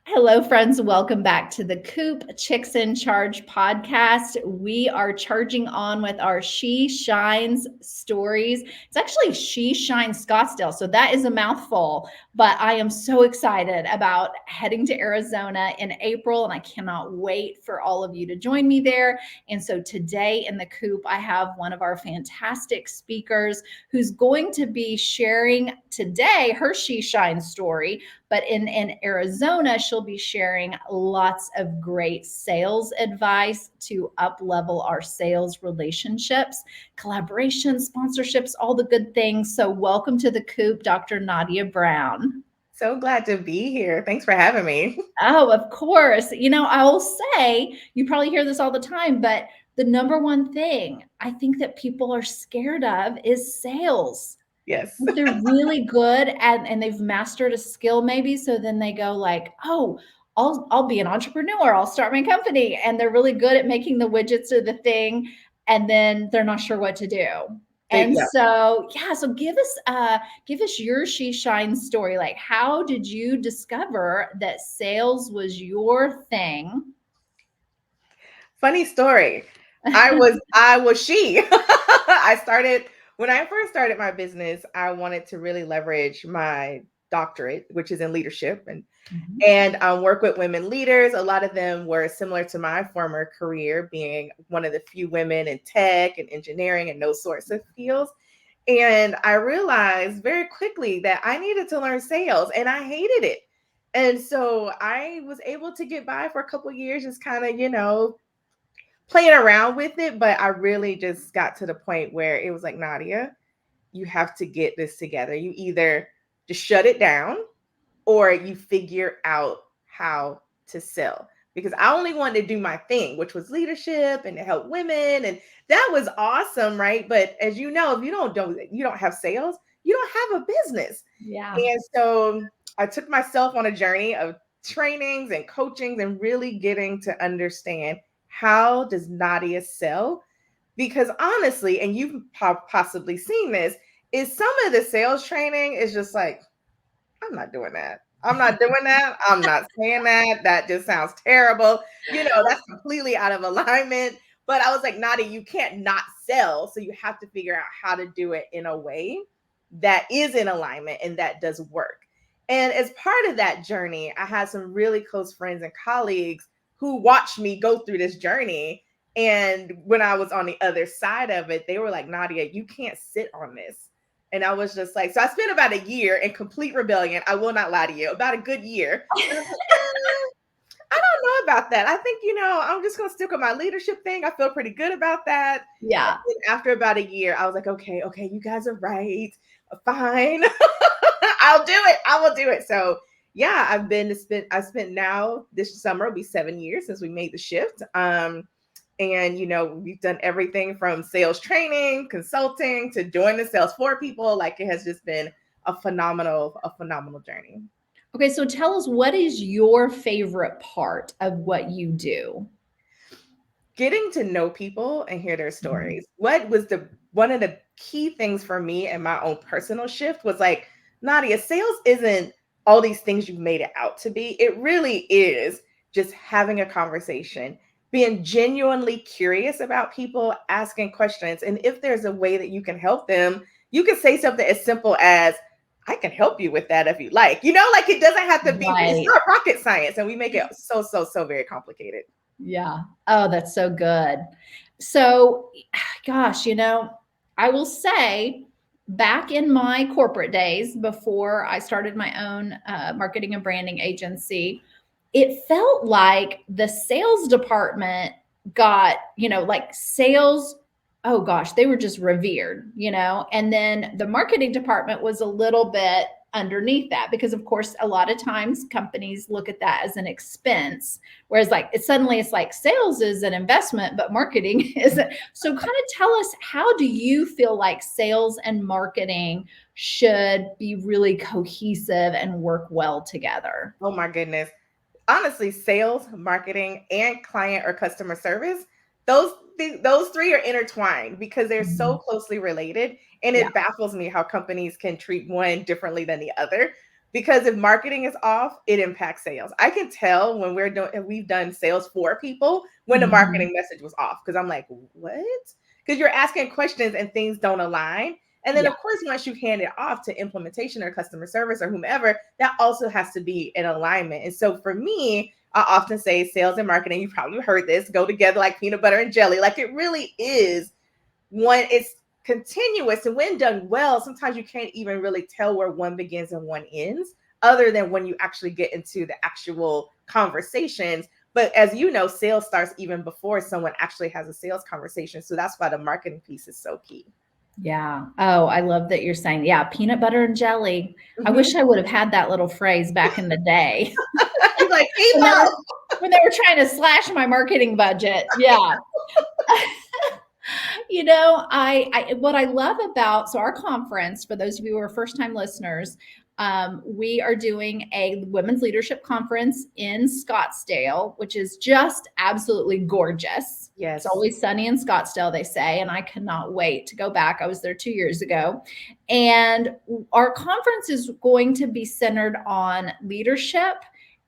Hello, friends. Welcome back to the Coop Chicks in Charge podcast. We are charging on with our She Shines stories. It's actually She Shines Scottsdale, so that is a mouthful, but I am so excited about heading to Arizona in April, and I cannot wait for all of you to join me there. And so today in the Coop, I have one of our fantastic speakers who's going to be sharing today her She Shines story. But in Arizona, she'll be sharing lots of great sales advice to up level our sales relationships, collaboration, sponsorships, all the good things. So, welcome to the Coop, Dr. Nadia Brown. So glad to be here. Thanks for having me. Oh, of course. I will say, you probably hear this all the time, but the number one thing I think that people are scared of is sales. Yes. Like they're really good and they've mastered a skill maybe, so then they go like, "Oh, I'll be an entrepreneur. I'll start my company." And they're really good at making the widgets or the thing, and then they're not sure what to do. And Yeah. so, yeah, so give us your She Shine story. Like, how did you discover that sales was your thing? Funny story. I was she. I started when I first started my business, I wanted to really leverage my doctorate, which is in leadership Mhm. and work with women leaders. A lot of them were similar to my former career, being one of the few women in tech and engineering and those sorts of fields. And I realized very quickly that I needed to learn sales and I hated it. And so I was able to get by for a couple of years, just kind of, playing around with it. But I really just got to the point where it was like, Nadia, you have to get this together. You either just shut it down or you figure out how to sell. Because I only wanted to do my thing, which was leadership and to help women. And that was awesome, right? But as you know, if you don't have sales, you don't have a business. Yeah. And so I took myself on a journey of trainings and coachings and really getting to understand how does Nadia sell? Because honestly, and you've possibly seen this, is some of the sales training is just like, I'm not doing that. I'm not doing that. I'm not saying that. That just sounds terrible. That's completely out of alignment. But I was like, Nadia, you can't not sell. So you have to figure out how to do it in a way that is in alignment and that does work. And as part of that journey, I had some really close friends and colleagues who watched me go through this journey. And when I was on the other side of it, they were like, Nadia, you can't sit on this. And I was just like, so I spent about a year in complete rebellion. I will not lie to you, about a good year. And I was like, I don't know about that. I think, I'm just going to stick with my leadership thing. I feel pretty good about that. And Yeah. then after about a year, I was like, okay, you guys are right. Fine. I'll do it. I will do it. So yeah, I spent now this summer will be 7 years since we made the shift. And we've done everything from sales training, consulting to doing the sales for people. Like it has just been a phenomenal journey. Okay, so tell us, what is your favorite part of what you do? Getting to know people and hear their Mhm. stories. What was the one of the key things for me and my own personal shift was like, Nadia, sales isn't all these things you've made it out to be. It really is just having a conversation, being genuinely curious about people, asking questions. And if there's a way that you can help them, you can say something as simple as, I can help you with that if you like. Like it doesn't have to be, it's Right. not rocket science. And we make it so very complicated. Yeah. Oh, that's so good. So, gosh, I will say back in my corporate days before I started my own marketing and branding agency, it felt like the sales department got, like sales, oh gosh, they were just revered, and then the marketing department was a little bit underneath that because of course a lot of times companies look at that as an expense, whereas like it's like sales is an investment but marketing isn't. So kind of tell us, how do you feel like sales and marketing should be really cohesive and work well together? Oh my goodness. Honestly, sales, marketing, and client or customer service, those three are intertwined because they're so Mhm. closely related. And Yeah. it baffles me how companies can treat one differently than the other. Because if marketing is off, it impacts sales. I can tell when we've done sales for people when the Mhm. marketing message was off. Because I'm like, what? Because you're asking questions and things don't align. And then, Yeah. of course, once you hand it off to implementation or customer service or whomever, that also has to be in alignment. And so for me, I often say sales and marketing, you probably heard this, go together like peanut butter and jelly. Like it really is when it's continuous and when done well, sometimes you can't even really tell where one begins and one ends, other than when you actually get into the actual conversations. But as you know, sales starts even before someone actually has a sales conversation. So that's why the marketing piece is so key. Yeah. Oh, I love that you're saying, yeah, peanut butter and jelly. I Mm-hmm. wish I would have had that little phrase back in the day You're like, keep when they were up. when they were trying to slash my marketing budget. Yeah. I what I love about so our conference, for those of you who are first time listeners, we are doing a women's leadership conference in Scottsdale, which is just absolutely gorgeous. It's Yes. always sunny in Scottsdale, they say, and I cannot wait to go back. I was there 2 years ago. And our conference is going to be centered on leadership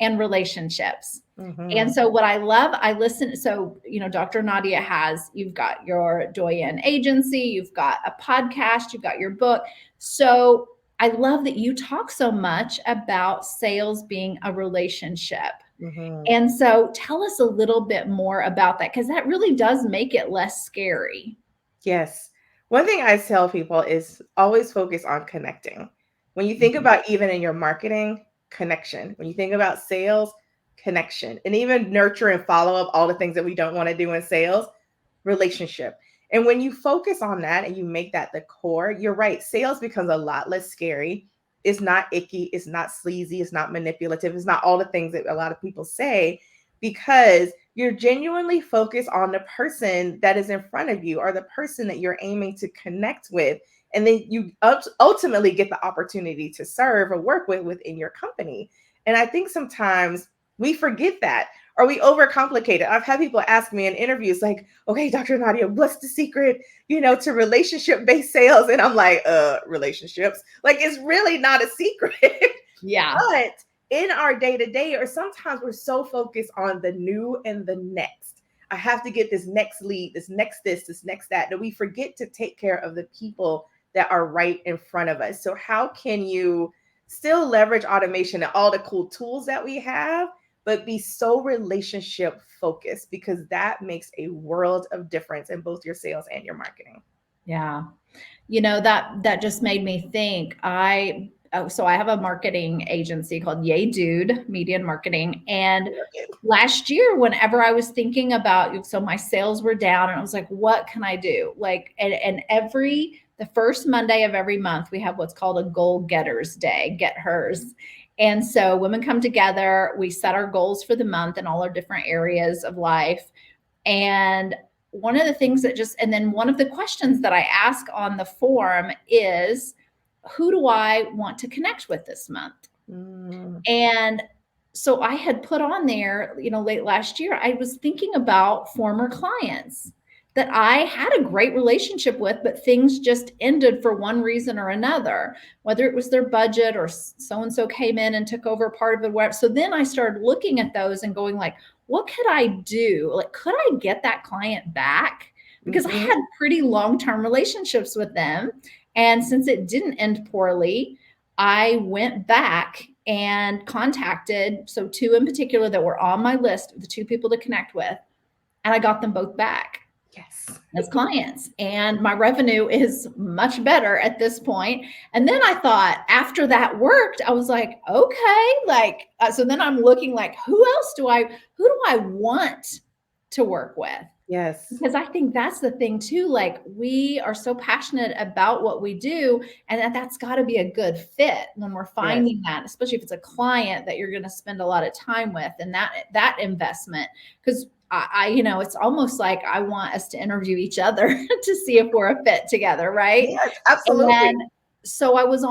and relationships. And Mm-hmm. so what I love, I listen. So, Dr. Nadia you've got your Doyen agency, you've got a podcast, you've got your book. So I love that you talk so much about sales being a relationship. Mm-hmm. And so tell us a little bit more about that, because that really does make it less scary. Yes. One thing I tell people is always focus on connecting. When you think Mhm. about even in your marketing, connection. When you think about sales, connection. And even nurture and follow up all the things that we don't want to do in sales, relationship. And when you focus on that and you make that the core, you're right. Sales becomes a lot less scary. It's not icky, it's not sleazy, it's not manipulative, it's not all the things that a lot of people say, because you're genuinely focused on the person that is in front of you or the person that you're aiming to connect with. And then you ultimately get the opportunity to serve or work with within your company. And I think sometimes we forget that or we overcomplicate it. I've had people ask me in interviews, like, okay, Dr. Nadia, what's the secret, to relationship based sales? And I'm like, relationships. Like, it's really not a secret. Yeah. But in our day to day, or sometimes we're so focused on the new and the next. I have to get this next lead, this next that we forget to take care of the people that are right in front of us. So, how can you still leverage automation and all the cool tools that we have, but be so relationship focused? Because that makes a world of difference in both your sales and your marketing. Yeah. That just made me think. So I have a marketing agency called Yay Dude Media and Marketing. And last year, whenever I was thinking about, so my sales were down and I was like, what can I do? Like, and the first Monday of every month, we have what's called a goal getters day, get hers. And so women come together, we set our goals for the month in all our different areas of life. And one of the things and then one of the questions that I ask on the form is, who do I want to connect with this month? Mm. And so I had put on there, late last year, I was thinking about former clients that I had a great relationship with, but things just ended for one reason or another, whether it was their budget or so and so came in and took over part of it. So then I started looking at those and going like, what could I do? Like, could I get that client back? Because I Mm-hmm. had pretty long-term relationships with them. And since it didn't end poorly, I went back and contacted, so two in particular that were on my list, the two people to connect with, and I got them both back Yes. as clients. And my revenue is much better at this point. And then I thought after that worked, I was like, okay, so then I'm looking like, who do I want to work with? Yes. Because I think that's the thing too. Like, we are so passionate about what we do, and that's got to be a good fit when we're Yes. finding that, especially if it's a client that you're going to spend a lot of time with, and that investment. Because it's almost like I want us to interview each other to see if we're a fit together, right? Yes, And absolutely. so I was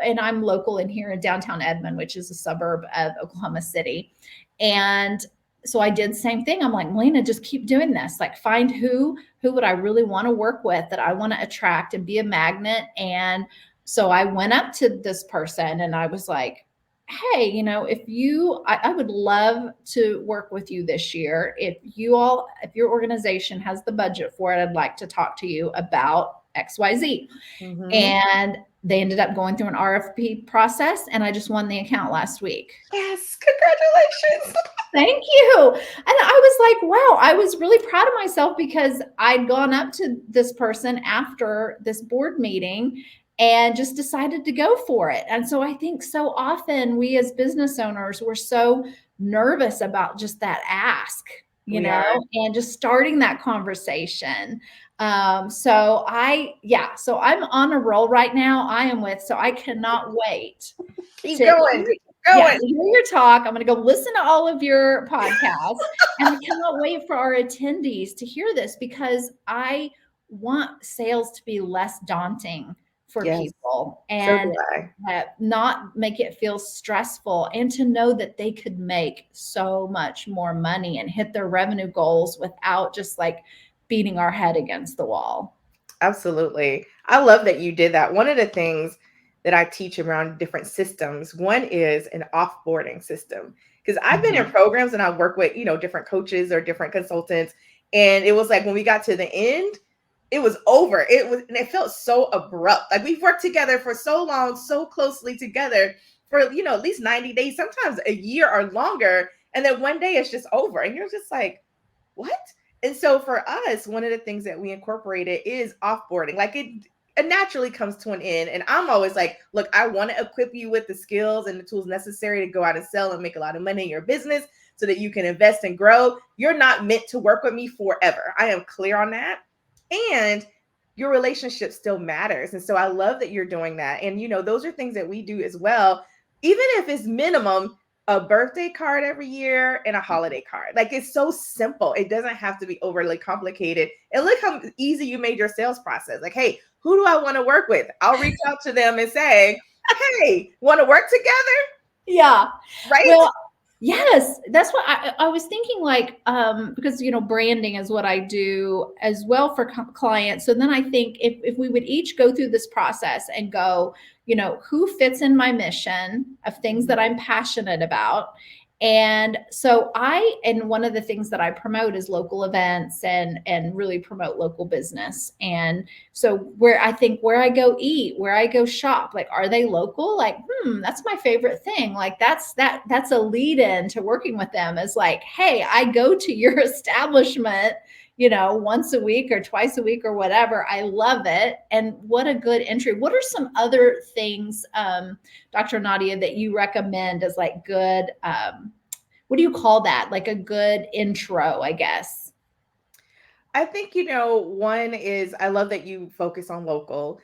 and I'm local in here in downtown Edmond, which is a suburb of Oklahoma City. And so I did the same thing. I'm like, Melina, just keep doing this. Like, find who would I really want to work with, that I want to attract and be a magnet. And so I went up to this person and I was like, hey, if I would love to work with you this year. If your organization has the budget for it, I'd like to talk to you about XYZ. Mm-hmm. And they ended up going through an RFP process, and I just won the account last week. Yes, congratulations. Thank you. And I was like, wow, I was really proud of myself because I'd gone up to this person after this board meeting and just decided to go for it. And so I think so often we as business owners, we're so nervous about just that ask, We are. and just starting that conversation. So I'm on a roll right now. So I cannot wait Keep to going. hear, Keep yeah, going. to hear your talk. I'm going to go listen to all of your podcasts, and I cannot wait for our attendees to hear this because I want sales to be less daunting for Yes, people so do and I. not make it feel stressful, and to know that they could make so much more money and hit their revenue goals without just like beating our head against the wall. Absolutely. I love that you did that. One of the things that I teach around different systems, one is an offboarding system. Because I've been in Mhm. programs and I've worked with, different coaches or different consultants. And it was like when we got to the end, it was over. And it felt so abrupt. Like we've worked together for so long, so closely together for, at least 90 days, sometimes a year or longer. And then one day it's just over. And you're just like, what? And so for us, one of the things that we incorporated is offboarding. Like it naturally comes to an end. And I'm always like, look, I want to equip you with the skills and the tools necessary to go out and sell and make a lot of money in your business so that you can invest and grow. You're not meant to work with me forever. I am clear on that. And your relationship still matters. And so I love that you're doing that. And those are things that we do as well. Even if it's minimum, a birthday card every year and a holiday card. Like it's so simple. It doesn't have to be overly complicated. And look how easy you made your sales process. Like, hey, who do I want to work with? I'll reach out to them and say, hey, want to work together? Yeah. Right? Well, yes, that's what I was thinking, like, because branding is what I do as well for clients. So then I think if we would each go through this process and go, who fits in my mission of things that I'm passionate about. And so and one of the things that I promote is local events and really promote local business. And so where I go eat, where I go shop, like, are they local? Like, that's my favorite thing. Like that's a lead in to working with them, is like, hey, I go to your establishment, once a week or twice a week or whatever. I love it. And what a good entry. What are some other things, Dr. Nadia, that you recommend as like good, what do you call that? Like a good intro, I guess. I think, one is I love that you focus on local.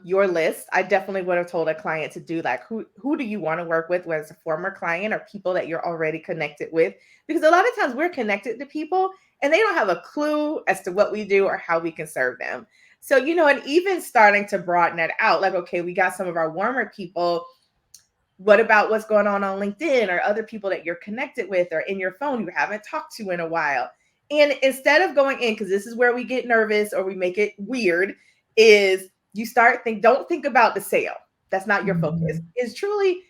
Your list, I definitely would have told a client to do like who do you want to work with, whether it's a former client or people that you're already connected with. Because a lot of times we're connected to people and they don't have a clue as to what we do or how we can serve them. So, and even starting to broaden that out, like, okay, we got some of our warmer people. What about what's going on LinkedIn or other people that you're connected with or in your phone you haven't talked to in a while? And instead of going in, because this is where we get nervous or we make it weird, is you don't think about the sale. That's not your focus. It's truly,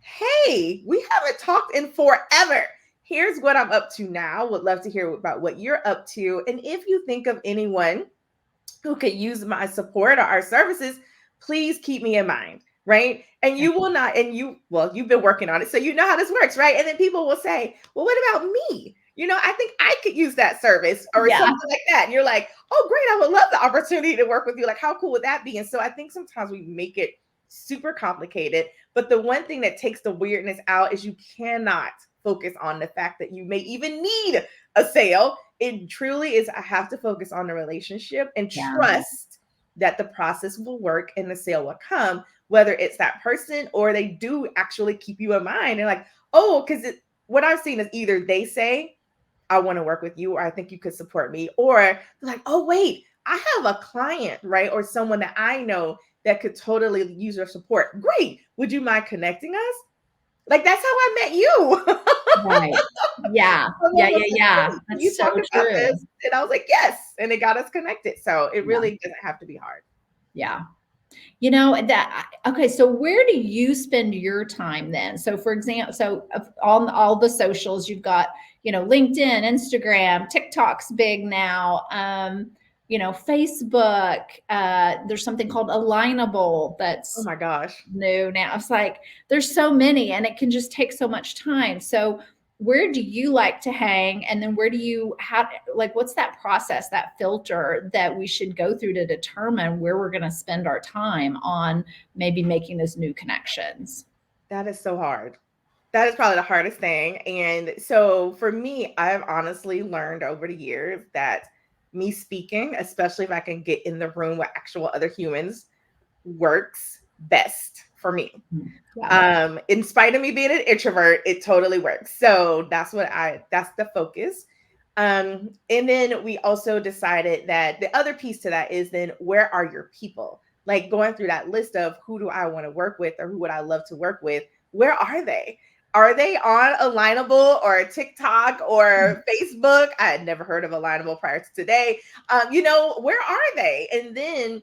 hey, we haven't talked in forever. Here's what I'm up to now. Would love to hear about what you're up to. And if you think of anyone who could use my support or our services, please keep me in mind. Right. And you will not, you've been working on it. So you know how this works. Right. And then people will say, well, what about me? I think I could use that service or Yeah. something like that. And you're like, oh, great. I would love the opportunity to work with you. Like, how cool would that be? And so I think sometimes we make it super complicated. But the one thing that takes the weirdness out is you cannot focus on the fact that you may even need a sale. It truly is, I have to focus on the relationship and Yeah. trust that the process will work and the sale will come, whether it's that person or they do actually keep you in mind. And like, oh, because what I've seen is either they say, I want to work with you, or I think you could support me, or they're like, oh, wait, I have a client, right? Or someone that I know that could totally use your support. Great. Would you mind connecting us? Like, that's how I met you. Right. Yeah. Yeah. Someone was Yeah. like, Yeah. "Hey, can you That's so talk about true. this?" And I was like, yes. And it got us connected. So it Yeah. really doesn't have to be hard. Yeah. You know, that okay, so where do you spend your time then? So for example, so on all the socials, you've got, LinkedIn, Instagram, TikTok's big now. Facebook, there's something called Alignable Oh that's my gosh. new now. It's like there's so many and it can just take so much time. So where do you like to hang, and then where do you have, like, what's that process, that filter that we should go through to determine where we're going to spend our time on maybe making those new connections? That is so hard. That is probably the hardest thing. And so for me, I've honestly learned over the years that me speaking, especially if I can get in the room with actual other humans, works best for me. Yeah. In spite of me being an introvert, it totally works. So that's the focus. And then we also decided that the other piece to that is then where are your people? Like going through that list of who do I want to work with or who would I love to work with? Where are they? Are they on Alignable or TikTok or Facebook? I had never heard of Alignable prior to today. Where are they? And then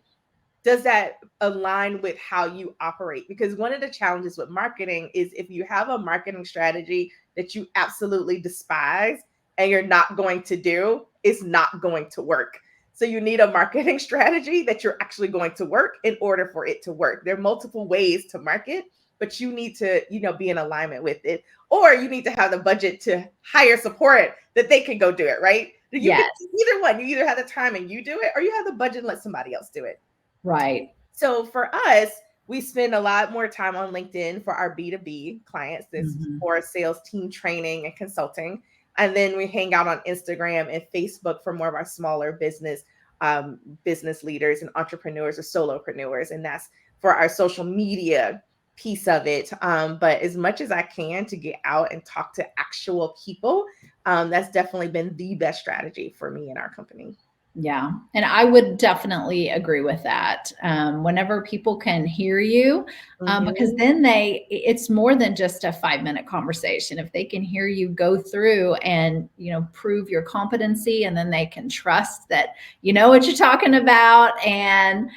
does that align with how you operate? Because one of the challenges with marketing is if you have a marketing strategy that you absolutely despise and you're not going to do, it's not going to work. So you need a marketing strategy that you're actually going to work in order for it to work. There are multiple ways to market, but you need to, be in alignment with it. Or you need to have the budget to hire support that they can go do it, right? You can Yes. either one. You either have the time and you do it, or you have the budget and let somebody else do it. Right. So for us, we spend a lot more time on LinkedIn for our B2B clients. This is Mhm. for sales team training and consulting. And then we hang out on Instagram and Facebook for more of our smaller business leaders and entrepreneurs or solopreneurs. And that's for our social media piece of it. But as much as I can to get out and talk to actual people, that's definitely been the best strategy for me and our company. Yeah. And I would definitely agree with that. Whenever people can hear you, because Mhm. then it's more than just a 5-minute conversation. If they can hear you go through and, prove your competency, and then they can trust that you know what you're talking about, and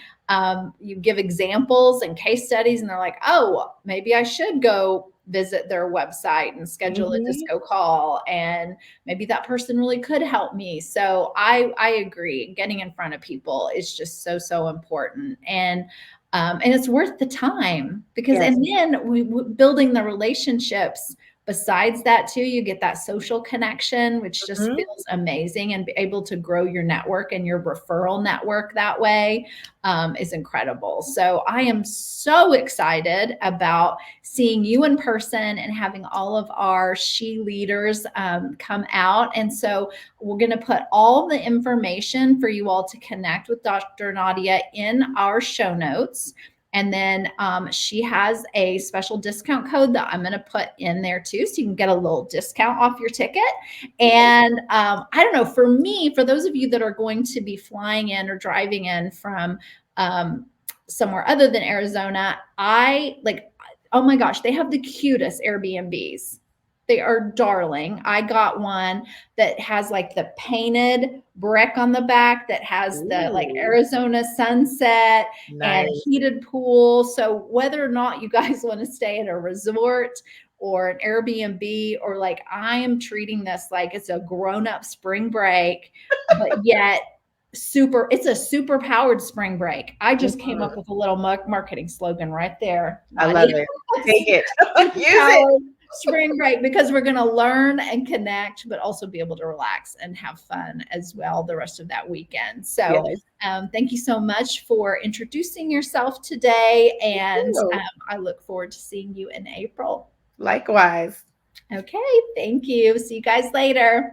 you give examples and case studies, and they're like, oh, maybe I should go visit their website and schedule a Mhm. disco call, and maybe that person really could help me. So I agree. Getting in front of people is just so important, and it's worth the time, because Yes. and then building the relationships. Besides that, too, you get that social connection, which just Mhm. feels amazing, and be able to grow your network and your referral network that way is incredible. So I am so excited about seeing you in person and having all of our she leaders come out. And so we're going to put all the information for you all to connect with Dr. Nadia in our show notes. And then she has a special discount code that I'm going to put in there too. So you can get a little discount off your ticket. And I don't know, for me, for those of you that are going to be flying in or driving in from um, somewhere other than Arizona, I like, oh my gosh, they have the cutest Airbnbs. They are darling. I got one that has like the painted brick on the back that has the like Ooh, Arizona sunset and nice. heated pool. So whether or not you guys want to stay at a resort or an Airbnb, or like I am treating this like it's a grown-up spring break, but yet it's a super powered spring break. I just came Mhm. up with a little marketing slogan right there, I love Nadia. it. Take it. Super Use it. powered spring break, because we're going to learn and connect, but also be able to relax and have fun as well the rest of that weekend. So Yes. thank you so much for introducing yourself today, and Ooh, I look forward to seeing you in April. likewise. Okay, thank you. See you guys later.